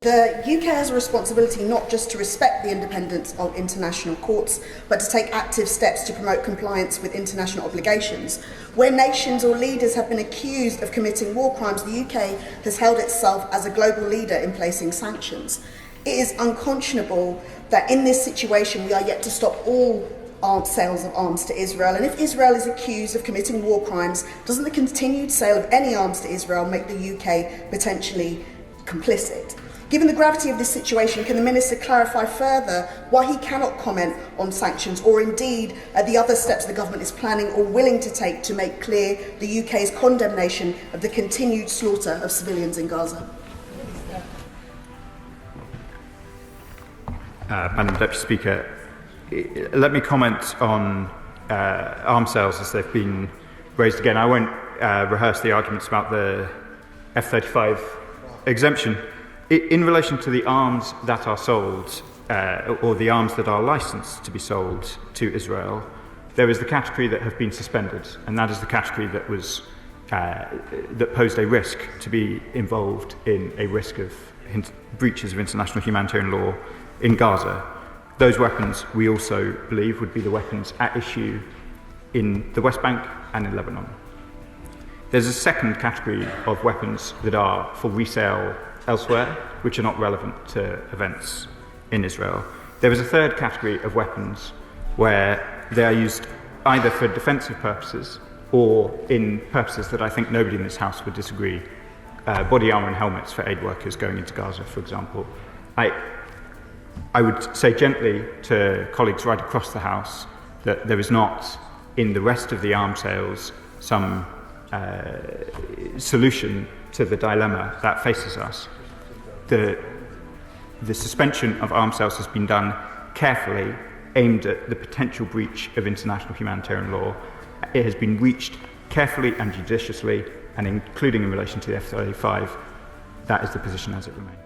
The UK has a responsibility not just to respect the independence of international courts, but to take active steps to promote compliance with international obligations. Where nations or leaders have been accused of committing war crimes, the UK has held itself as a global leader in placing sanctions. It is unconscionable that in this situation we are yet to stop all sales of arms to Israel. And if Israel is accused of committing war crimes, doesn't the continued sale of any arms to Israel make the UK potentially complicit? Given the gravity of this situation, can the Minister clarify further why he cannot comment on sanctions, or indeed the other steps the government is planning or willing to take to make clear the UK's condemnation of the continued slaughter of civilians in Gaza? Madam Deputy Speaker, let me comment on arms sales as they've been raised again. I won't rehearse the arguments about the F-35 exemption. In relation to the arms that are sold, or the arms that are licensed to be sold to Israel, there is the category that have been suspended, and that is the category that was that posed a risk to be involved in a risk of breaches of international humanitarian law in Gaza. Those weapons, we also believe, would be the weapons at issue in the West Bank and in Lebanon. There's a second category of weapons that are for resale elsewhere, which are not relevant to events in Israel. There is a third category of weapons where they are used either for defensive purposes or in purposes that I think nobody in this House would disagree. Body armour and helmets for aid workers going into Gaza, for example. I would say gently to colleagues right across the House that there is not, in the rest of the arms sales, some solution to the dilemma that faces us. The suspension of arms sales has been done carefully, aimed at the potential breach of international humanitarian law. It has been reached carefully and judiciously, and including in relation to the F-35. That is the position as it remains.